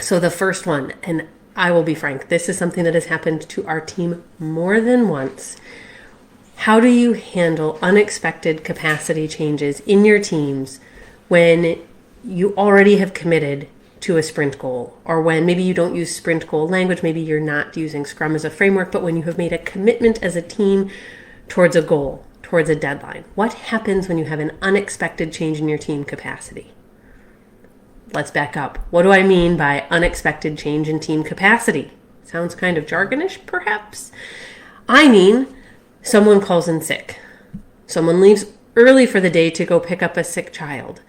So the first one, and I will be frank, this is something that has happened to our team more than once. How do you handle unexpected capacity changes in your teams when you already have committed to a sprint goal, or when maybe you don't use sprint goal language, maybe you're not using Scrum as a framework, but when you have made a commitment as a team towards a goal, towards a deadline? What happens when you have an unexpected change in your team capacity? Let's back up. What do I mean by unexpected change in team capacity? Sounds kind of jargonish, perhaps. I mean, someone calls in sick. Someone leaves early for the day to go pick up a sick child.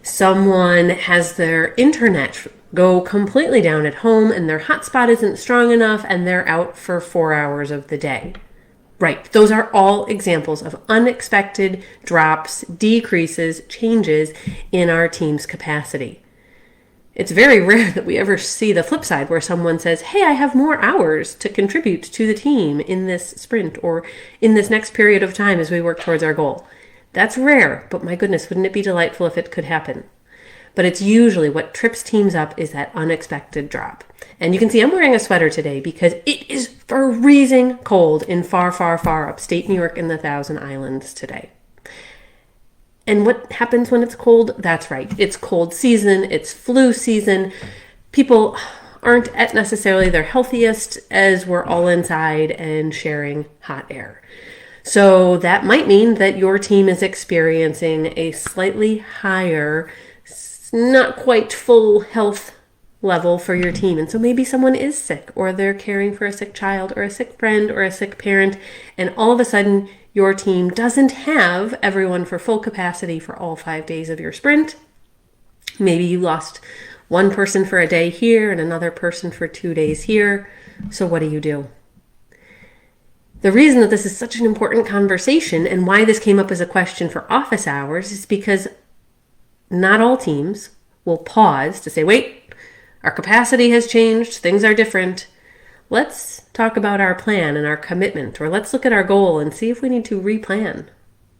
Someone has their internet go completely down at home and their hotspot isn't strong enough and they're out for 4 hours of the day. Right. Those are all examples of unexpected drops, decreases, changes in our team's capacity. It's very rare that we ever see the flip side where someone says, hey, I have more hours to contribute to the team in this sprint or in this next period of time as we work towards our goal. That's rare, but my goodness, wouldn't it be delightful if it could happen? But it's usually what trips teams up is that unexpected drop. And you can see I'm wearing a sweater today because it is freezing cold in far, far, far upstate New York in the Thousand Islands today. And what happens when it's cold? That's right. It's cold season. It's flu season. People aren't at necessarily their healthiest as we're all inside and sharing hot air. So that might mean that your team is experiencing a slightly higher, not quite full health level for your team. And so maybe someone is sick, or they're caring for a sick child or a sick friend or a sick parent. And all of a sudden your team doesn't have everyone for full capacity for all 5 days of your sprint. Maybe you lost one person for a day here and another person for 2 days here. So what do? The reason that this is such an important conversation and why this came up as a question for office hours is because not all teams will pause to say, wait, our capacity has changed, things are different. Let's talk about our plan and our commitment, or let's look at our goal and see if we need to replan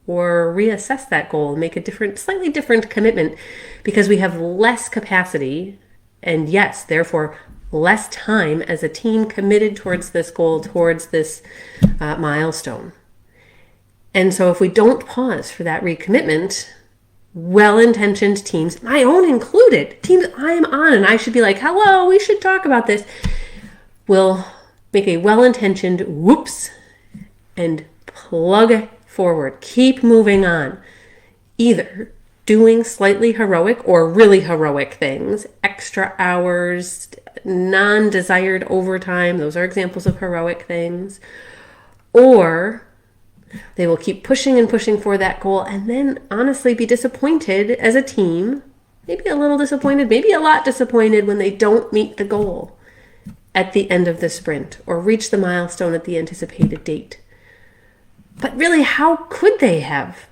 or reassess that goal and make a slightly different commitment because we have less capacity and yes, therefore less time as a team committed towards this goal, towards this milestone. And so if we don't pause for that recommitment, well-intentioned teams, my own included, teams I'm on and I should be like, hello, we should talk about this, will make a well-intentioned whoops and plug forward. Keep moving on. Either doing slightly heroic or really heroic things, extra hours, non-desired overtime, those are examples of heroic things, or they will keep pushing and pushing for that goal and then honestly be disappointed as a team, maybe a little disappointed, maybe a lot disappointed when they don't meet the goal at the end of the sprint or reach the milestone at the anticipated date. But really, how could they have?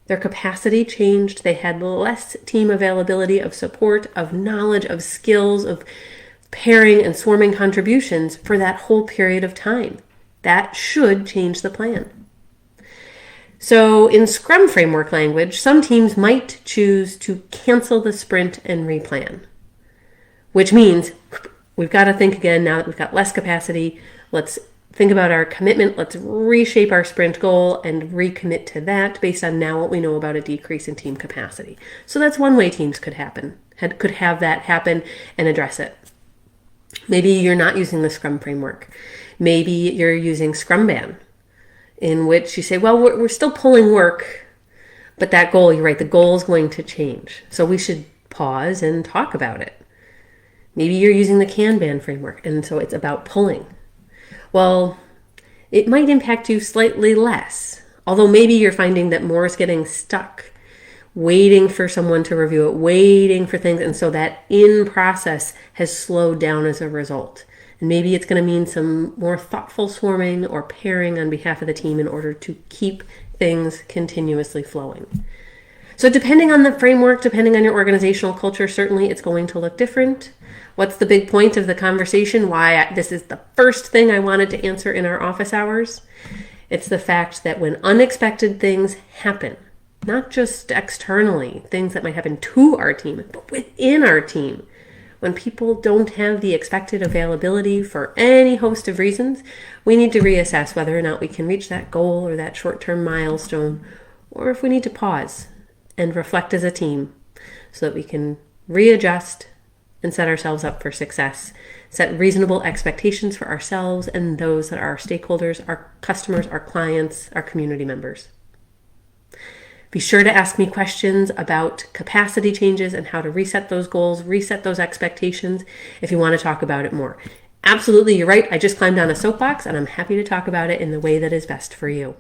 Their capacity changed. They had less team availability of support, of knowledge, of skills, of pairing and swarming contributions for that whole period of time. That should change the plan. So in Scrum framework language, some teams might choose to cancel the sprint and replan, which means we've got to think again now that we've got less capacity. Let's think about our commitment. Let's reshape our sprint goal and recommit to that based on now what we know about a decrease in team capacity. So that's one way teams could have that happen and address it. Maybe you're not using the Scrum framework. Maybe you're using Scrumban, in which you say, well, we're still pulling work, but that goal, you're right, the goal is going to change. So we should pause and talk about it. Maybe you're using the Kanban framework, and so it's about pulling. Well, it might impact you slightly less, although maybe you're finding that more is getting stuck, waiting for someone to review it, waiting for things, and so that in process has slowed down as a result. And maybe it's going to mean some more thoughtful swarming or pairing on behalf of the team in order to keep things continuously flowing. So depending on the framework, depending on your organizational culture, certainly it's going to look different. What's the big point of the conversation? Why this is the first thing I wanted to answer in our office hours? It's the fact that when unexpected things happen, not just externally, things that might happen to our team, but within our team. When people don't have the expected availability for any host of reasons, we need to reassess whether or not we can reach that goal or that short-term milestone, or if we need to pause and reflect as a team so that we can readjust and set ourselves up for success, set reasonable expectations for ourselves and those that are our stakeholders, our customers, our clients, our community members. Be sure to ask me questions about capacity changes and how to reset those goals, reset those expectations if you want to talk about it more. Absolutely, you're right. I just climbed on a soapbox and I'm happy to talk about it in the way that is best for you.